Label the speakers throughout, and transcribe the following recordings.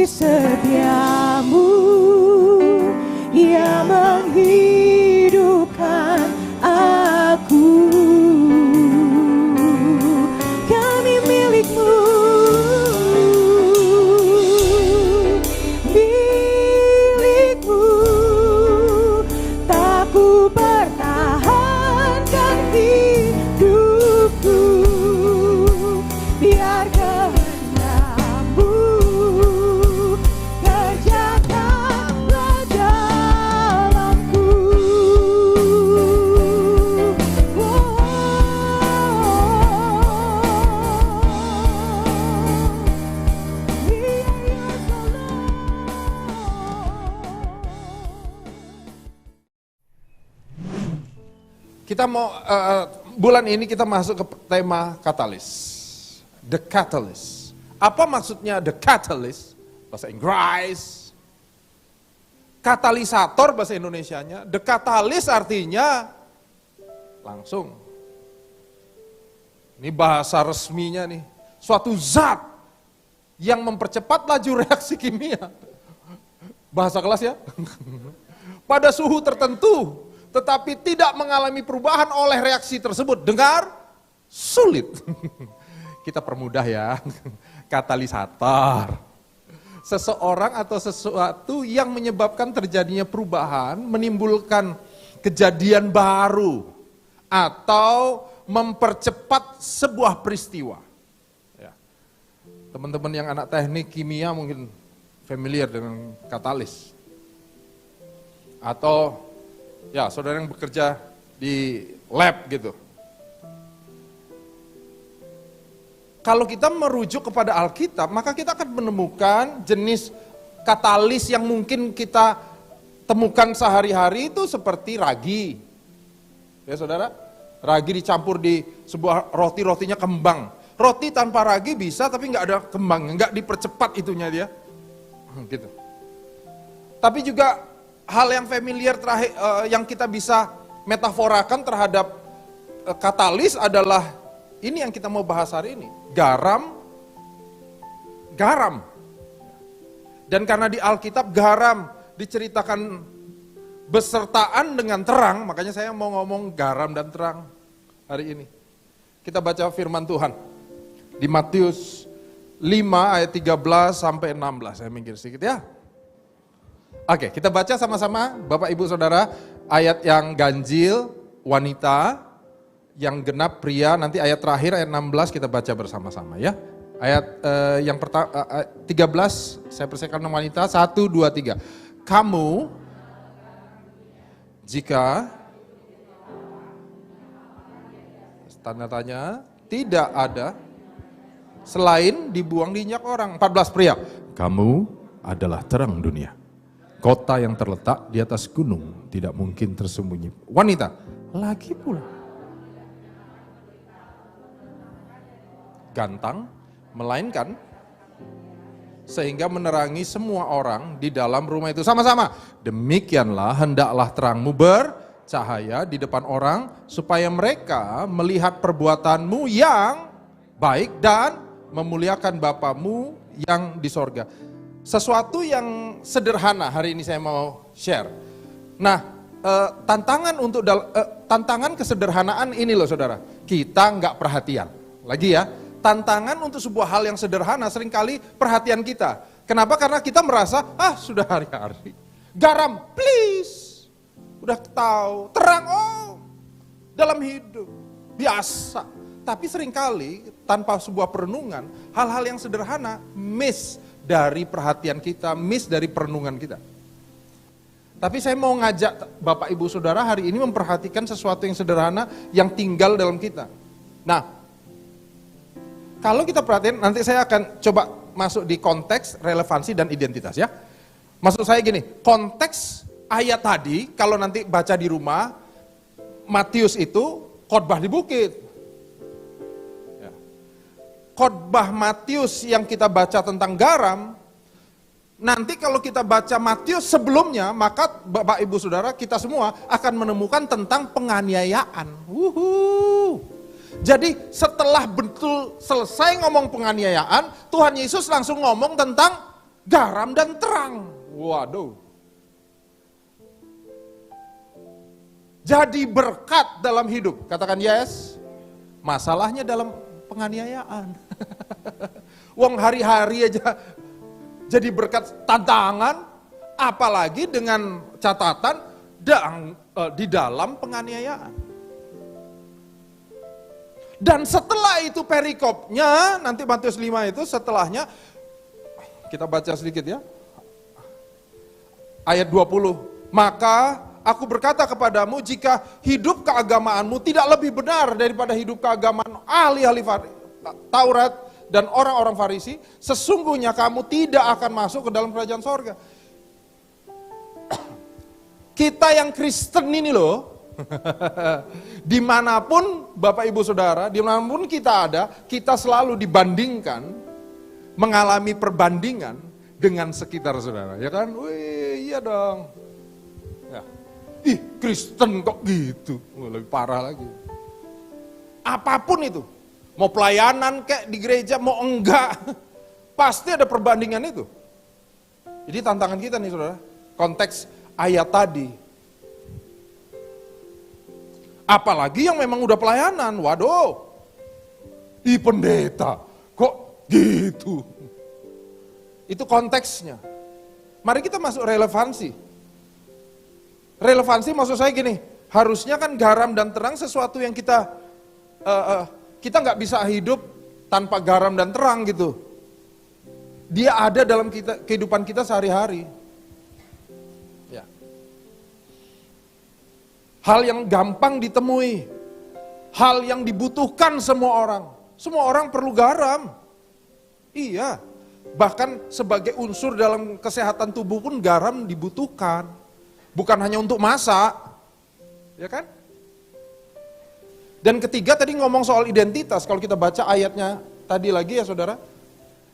Speaker 1: setiamu yang menghidupkan aku. Kami milikmu, milikmu. Tak ku pertahankan hidupku, biar kehendakmu kerjakanlah dalamku.
Speaker 2: Kita mau, bulan ini kita masuk ke tema katalis. The Catalyst. Apa maksudnya the catalyst? Bahasa Inggris. Katalisator bahasa Indonesianya. The catalyst artinya langsung. Ini bahasa resminya nih. Suatu zat yang mempercepat laju reaksi kimia. Bahasa kelas ya. Pada suhu tertentu, tetapi tidak mengalami perubahan oleh reaksi tersebut. Dengar? Sulit. Kita permudah ya. Katalisator. Seseorang atau sesuatu yang menyebabkan terjadinya perubahan, menimbulkan kejadian baru, atau mempercepat sebuah peristiwa. Ya. Teman-teman yang anak teknik kimia mungkin familiar dengan katalis. Atau ya, saudara yang bekerja di lab gitu. Kalau kita merujuk kepada Alkitab, maka kita akan menemukan jenis katalis yang mungkin kita temukan sehari-hari itu seperti ragi. Ya saudara, ragi dicampur di sebuah roti, rotinya kembang. Roti tanpa ragi bisa, tapi nggak ada kembang, nggak dipercepat itunya dia. Gitu. Tapi juga hal yang familiar terakhir, yang kita bisa metaforakan terhadap katalis adalah ini yang kita mau bahas hari ini. Garam. Dan karena di Alkitab garam diceritakan besertaan dengan terang, makanya saya mau ngomong garam dan terang hari ini. Kita baca firman Tuhan di Matius 5 ayat 13 sampai 16. Saya minggir sedikit ya. Oke, kita baca sama-sama Bapak Ibu Saudara, ayat yang ganjil wanita, yang genap pria, nanti ayat terakhir ayat 16 kita baca bersama-sama ya. Ayat yang pertama 13 saya persiapkan wanita, 1 2 3. Kamu jika tanda tanya tidak ada selain dibuang di minyak orang. 14 pria. Kamu adalah terang dunia. Kota yang terletak di atas gunung tidak mungkin tersembunyi. Wanita, lagi pula. Gantang, melainkan sehingga menerangi semua orang di dalam rumah itu. Sama-sama, demikianlah hendaklah terangmu bercahaya di depan orang, supaya mereka melihat perbuatanmu yang baik dan memuliakan Bapamu yang di sorga. Sesuatu yang sederhana hari ini saya mau share. Nah, tantangan kesederhanaan ini loh saudara, kita nggak perhatian. Lagi ya, tantangan untuk sebuah hal yang sederhana seringkali perhatian kita. Kenapa? Karena kita merasa, sudah hari-hari. Garam, please. Udah tahu, terang, dalam hidup. Biasa. Tapi seringkali tanpa sebuah perenungan, hal-hal yang sederhana miss dari perhatian kita, miss dari perenungan kita. Tapi saya mau ngajak Bapak Ibu Saudara hari ini memperhatikan sesuatu yang sederhana yang tinggal dalam kita. Nah, kalau kita perhatiin, nanti saya akan coba masuk di konteks, relevansi, dan identitas ya. Maksud saya gini, konteks ayat tadi, kalau nanti baca di rumah, Matius itu khotbah di bukit. Ya. Khotbah Matius yang kita baca tentang garam, nanti kalau kita baca Matius sebelumnya, maka Bapak Ibu Saudara kita semua akan menemukan tentang penganiayaan. Jadi setelah betul selesai ngomong penganiayaan, Tuhan Yesus langsung ngomong tentang garam dan terang. Waduh. Jadi berkat dalam hidup. Katakan yes. Masalahnya dalam penganiayaan. Wong hari-hari aja jadi berkat tantangan, apalagi dengan catatan di dalam penganiayaan. Dan setelah itu perikopnya, nanti Matius 5 itu setelahnya, kita baca sedikit ya. Ayat 20, maka aku berkata kepadamu, jika hidup keagamaanmu tidak lebih benar daripada hidup keagamaan ahli-ahli Taurat dan orang-orang Farisi, sesungguhnya kamu tidak akan masuk ke dalam kerajaan sorga. Kita yang Kristen ini loh, dimanapun Bapak Ibu Saudara, dimanapun kita ada, kita selalu dibandingkan, mengalami perbandingan dengan sekitar saudara, ya kan? Wih, iya dong. Ya. Ih, Kristen kok gitu, lebih parah lagi. Apapun itu, mau pelayanan kayak di gereja, mau enggak, pasti ada perbandingan itu. Jadi tantangan kita nih saudara, konteks ayat tadi. Apalagi yang memang udah pelayanan, waduh, pendeta, kok gitu. Itu konteksnya. Mari kita masuk relevansi. Relevansi maksud saya gini, harusnya kan garam dan terang sesuatu yang kita nggak bisa hidup tanpa garam dan terang gitu. Dia ada dalam kehidupan kita sehari-hari. Ya. Hal yang gampang ditemui, hal yang dibutuhkan semua orang. Semua orang perlu garam. Iya, bahkan sebagai unsur dalam kesehatan tubuh pun garam dibutuhkan. Bukan hanya untuk masak, ya kan? Dan ketiga tadi ngomong soal identitas, kalau kita baca ayatnya tadi lagi ya saudara.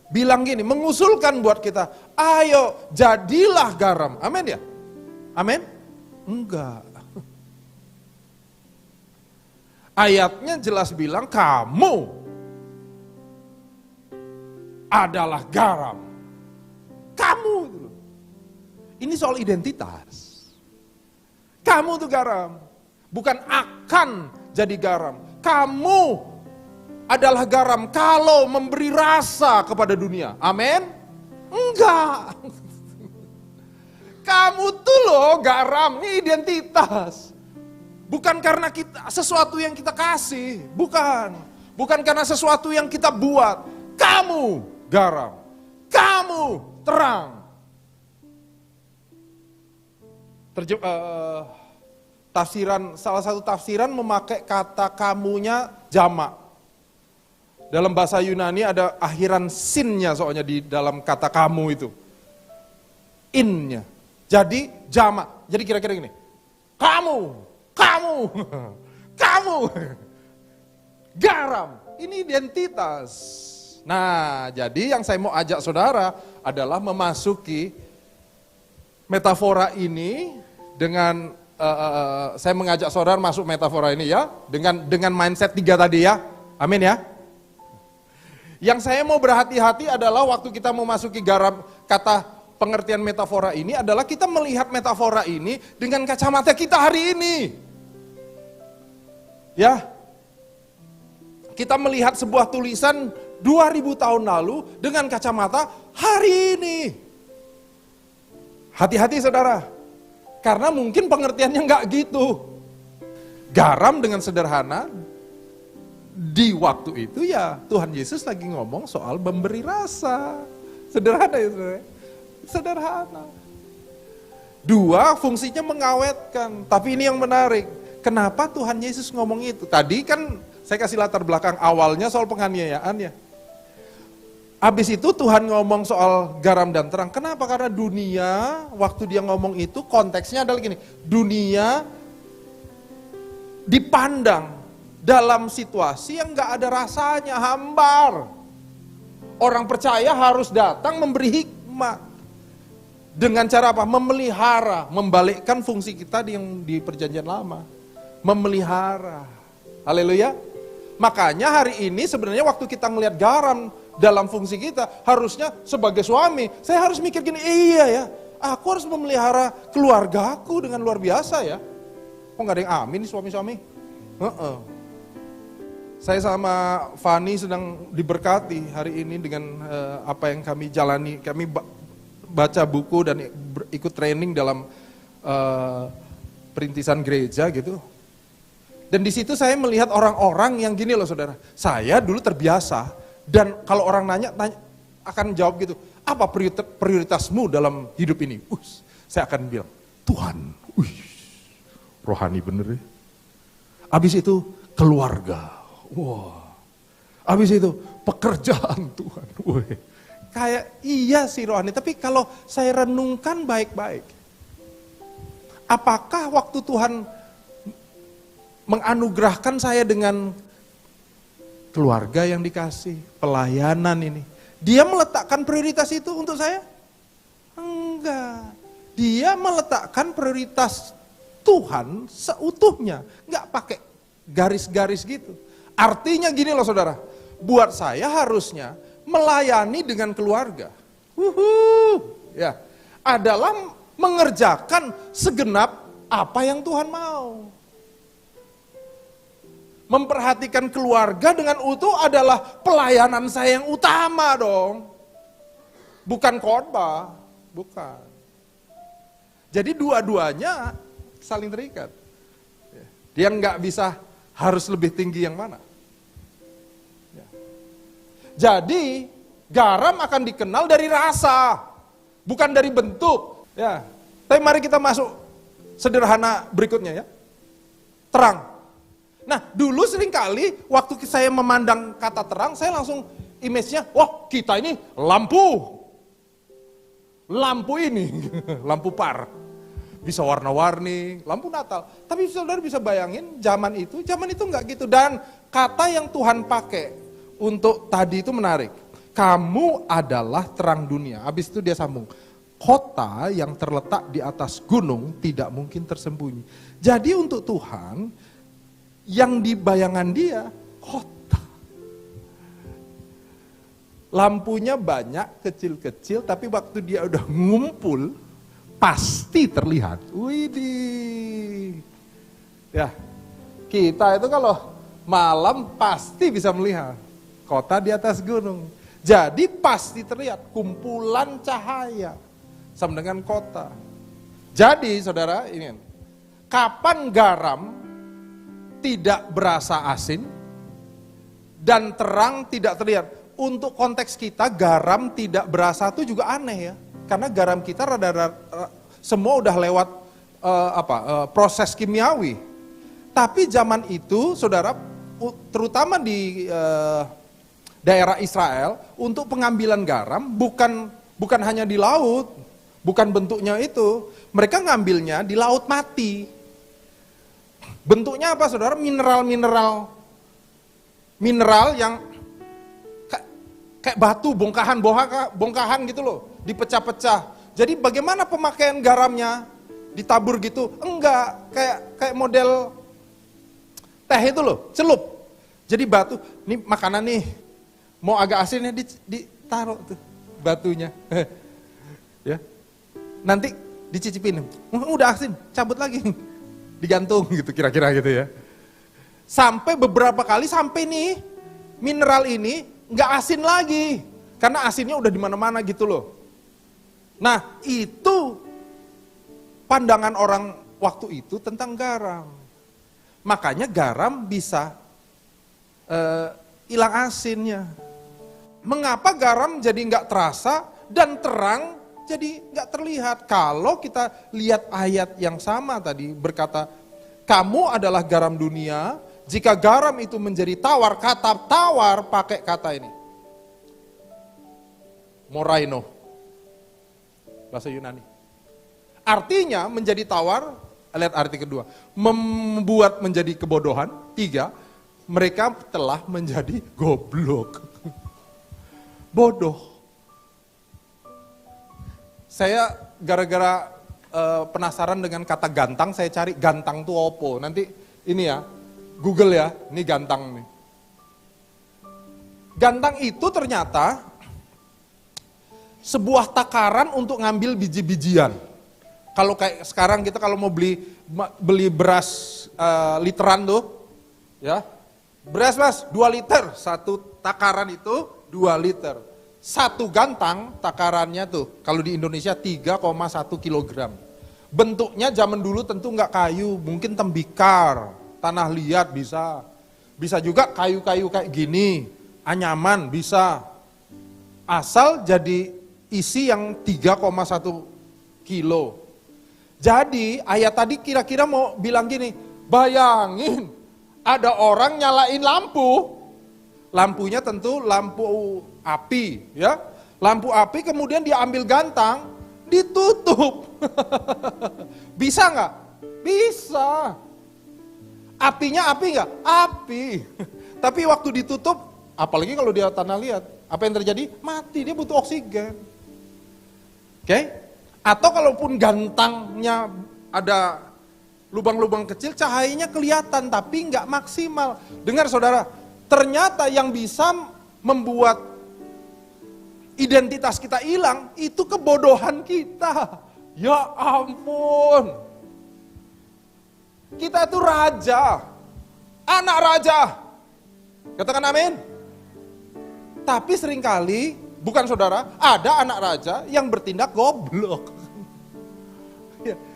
Speaker 2: Bilang gini, mengusulkan buat kita, ayo jadilah garam. Amin ya? Amin? Enggak. Ayatnya jelas bilang kamu adalah garam. Kamu. Ini soal identitas. Kamu tuh garam. Bukan akan jadi garam. Kamu adalah garam kalau memberi rasa kepada dunia. Amin? Enggak. Kamu tuh loh garam, ini identitas. Bukan karena sesuatu yang kita kasih, bukan. Bukan karena sesuatu yang kita buat. Kamu garam, kamu terang. Salah satu tafsiran memakai kata kamunya jamak. Dalam bahasa Yunani ada akhiran sinnya soalnya di dalam kata kamu itu. Innya. Jadi jamak. Jadi kira-kira gini. Kamu. Garam. Ini identitas. Nah, jadi yang saya mau ajak saudara adalah memasuki metafora ini dengan saya mengajak saudara masuk metafora ini ya, dengan mindset 3 tadi ya. Amin ya. Yang saya mau berhati-hati adalah waktu kita memasuki garam, kata pengertian metafora ini adalah kita melihat metafora ini dengan kacamata kita hari ini. Ya. Kita melihat sebuah tulisan 2000 tahun lalu dengan kacamata hari ini. Hati-hati saudara. Karena mungkin pengertiannya enggak gitu. Garam dengan sederhana di waktu itu ya Tuhan Yesus lagi ngomong soal memberi rasa. Sederhana ya saudara. Sederhana. 2, fungsinya mengawetkan. Tapi ini yang menarik. Kenapa Tuhan Yesus ngomong itu? Tadi kan saya kasih latar belakang awalnya soal penganiayaan ya. Habis itu Tuhan ngomong soal garam dan terang. Kenapa? Karena dunia, waktu dia ngomong itu konteksnya adalah gini. Dunia dipandang dalam situasi yang gak ada rasanya, hambar. Orang percaya harus datang memberi hikmat. Dengan cara apa? Memelihara, membalikkan fungsi kita yang di perjanjian lama. Memelihara. Haleluya. Makanya hari ini sebenarnya waktu kita ngelihat garam dalam fungsi kita, harusnya sebagai suami, saya harus mikir gini, iya ya, aku harus memelihara keluarga aku dengan luar biasa ya. Kok gak ada yang amin nih suami-suami? Saya sama Fani sedang diberkati hari ini dengan apa yang kami jalani. Kami baca buku dan ikut training dalam perintisan gereja gitu. Dan di situ saya melihat orang-orang yang gini loh saudara. Saya dulu terbiasa dan kalau orang nanya akan jawab gitu. Apa prioritasmu dalam hidup ini? Saya akan bilang, Tuhan. Rohani bener ya. Abis itu keluarga. Wah. Abis itu pekerjaan Tuhan. Kayak iya sih rohani. Tapi kalau saya renungkan baik-baik. Apakah waktu Tuhan menganugerahkan saya dengan keluarga yang dikasih, pelayanan ini. Dia meletakkan prioritas itu untuk saya? Enggak. Dia meletakkan prioritas Tuhan seutuhnya. Enggak pakai garis-garis gitu. Artinya gini loh saudara, buat saya harusnya melayani dengan keluarga. Ya, adalah mengerjakan segenap apa yang Tuhan mau. Memperhatikan keluarga dengan utuh adalah pelayanan saya yang utama dong. Bukan khotbah, bukan. Jadi dua-duanya saling terikat. Dia nggak bisa harus lebih tinggi yang mana. Jadi garam akan dikenal dari rasa, bukan dari bentuk. Ya, tapi mari kita masuk sederhana berikutnya ya. Terang. Nah, dulu seringkali waktu saya memandang kata terang, saya langsung image-nya, wah kita ini lampu. Lampu ini, lampu par. Bisa warna-warni, lampu Natal. Tapi saudara bisa bayangin, zaman itu enggak gitu. Dan kata yang Tuhan pakai untuk tadi itu menarik. Kamu adalah terang dunia. Habis itu dia sambung. Kota yang terletak di atas gunung tidak mungkin tersembunyi. Jadi untuk Tuhan, yang di bayangan dia, kota. Lampunya banyak, kecil-kecil, tapi waktu dia udah ngumpul, pasti terlihat. Widih. Ya, kita itu kalau malam pasti bisa melihat. Kota di atas gunung. Jadi pasti terlihat kumpulan cahaya. Sama dengan kota. Jadi saudara, ini kapan garam tidak berasa asin, dan terang tidak terlihat. Untuk konteks kita, garam tidak berasa itu juga aneh ya. Karena garam kita semua udah lewat proses kimiawi. Tapi zaman itu, saudara, terutama di daerah Israel, untuk pengambilan garam bukan hanya di laut, bukan bentuknya itu. Mereka ngambilnya di laut mati. Bentuknya apa saudara? Mineral yang kayak batu, bongkahan gitu loh, dipecah-pecah. Jadi bagaimana pemakaian garamnya? Ditabur gitu? Enggak, kayak model teh itu loh, celup. Jadi batu, ini makanan nih, mau agak asinnya ditaruh tuh batunya. Ya. Nanti dicicipin, udah asin, cabut lagi. Digantung gitu kira-kira gitu ya. Sampai beberapa kali sampai nih mineral ini nggak asin lagi karena asinnya udah di mana-mana gitu loh. Nah, itu pandangan orang waktu itu tentang garam. Makanya garam bisa hilang asinnya. Mengapa garam jadi nggak terasa dan terang jadi nggak terlihat? Kalau kita lihat ayat yang sama tadi berkata, kamu adalah garam dunia, jika garam itu menjadi tawar, kata tawar pakai kata ini. Moraino, bahasa Yunani. Artinya menjadi tawar, lihat arti kedua, membuat menjadi kebodohan. 3, mereka telah menjadi goblok. Bodoh. Saya gara-gara penasaran dengan kata gantang, saya cari gantang itu opo. Nanti ini ya, Google ya, ini gantang nih. Gantang itu ternyata sebuah takaran untuk ngambil biji-bijian. Kalau kayak sekarang kita kalau mau beli beras literan tuh, ya, beras mas 2 liter, satu takaran itu 2 liter. Satu gantang takarannya tuh, kalau di Indonesia 3,1 kilogram. Bentuknya zaman dulu tentu nggak kayu, mungkin tembikar, tanah liat bisa. Bisa juga kayu-kayu kayak gini, anyaman bisa. Asal jadi isi yang 3,1 kilo. Jadi ayat tadi kira-kira mau bilang gini, bayangin ada orang nyalain lampu. Lampunya tentu lampu api, ya. Lampu api kemudian dia ambil gantang, ditutup. Bisa nggak? Bisa. Apinya api nggak? Api. Tapi waktu ditutup, apalagi kalau dia tanah liat, apa yang terjadi? Mati, dia butuh oksigen. Oke? Atau kalaupun gantangnya ada lubang-lubang kecil, cahayanya kelihatan tapi nggak maksimal. Dengar saudara, ternyata yang bisa membuat identitas kita hilang, itu kebodohan kita. Ya ampun. Kita itu raja, anak raja. Katakan amin. Tapi seringkali, bukan saudara, ada anak raja yang bertindak goblok.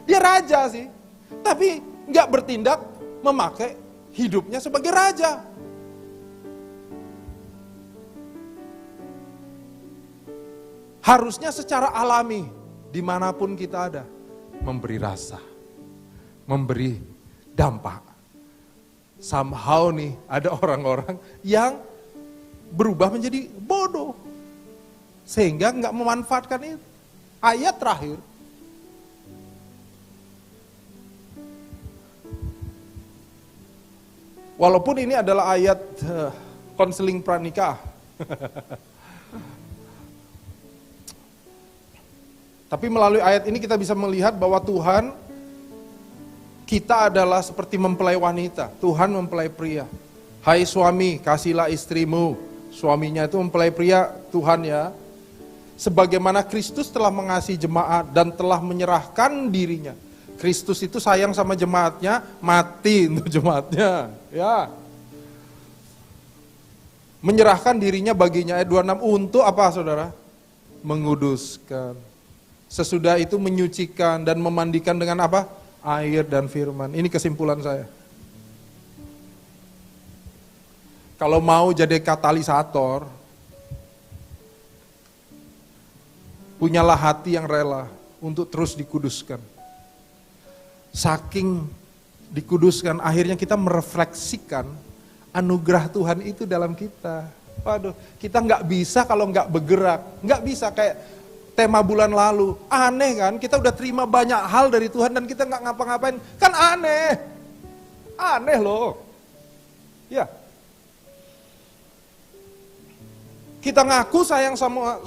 Speaker 2: Dia raja sih, tapi nggak bertindak memakai hidupnya sebagai raja. Harusnya secara alami, dimanapun kita ada, memberi rasa, memberi dampak. Somehow nih, ada orang-orang yang berubah menjadi bodoh. Sehingga nggak memanfaatkan itu. Ayat terakhir. Walaupun ini adalah ayat konseling pranikah. Tapi melalui ayat ini kita bisa melihat bahwa Tuhan, kita adalah seperti mempelai wanita. Tuhan mempelai pria. Hai suami, kasihlah istrimu. Suaminya itu mempelai pria, Tuhan ya. Sebagaimana Kristus telah mengasihi jemaat dan telah menyerahkan dirinya. Kristus itu sayang sama jemaatnya, mati untuk jemaatnya. Ya. Menyerahkan dirinya baginya, ayat 26, untuk apa saudara? Menguduskan. Sesudah itu menyucikan dan memandikan dengan apa? Air dan firman. Ini kesimpulan saya. Kalau mau jadi katalisator, punyalah hati yang rela untuk terus dikuduskan. Saking dikuduskan, akhirnya kita merefleksikan anugerah Tuhan itu dalam kita. Waduh, kita nggak bisa kalau nggak bergerak, nggak bisa kayak tema bulan lalu. Aneh kan, kita udah terima banyak hal dari Tuhan dan kita nggak ngapa-ngapain, kan aneh. Aneh loh. Ya. Kita ngaku sayang sama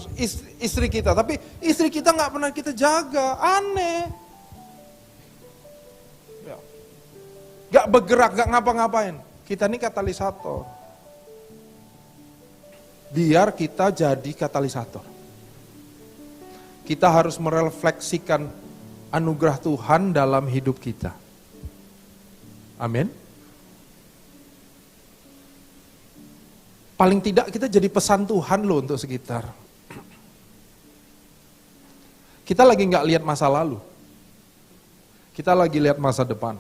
Speaker 2: istri kita, tapi istri kita nggak pernah kita jaga, aneh. Ya. Gak bergerak, gak ngapa-ngapain. Kita ini katalisator. Biar kita jadi katalisator. Kita harus merefleksikan anugerah Tuhan dalam hidup kita. Amin. Paling tidak kita jadi pesan Tuhan loh untuk sekitar. Kita lagi nggak lihat masa lalu. Kita lagi lihat masa depan.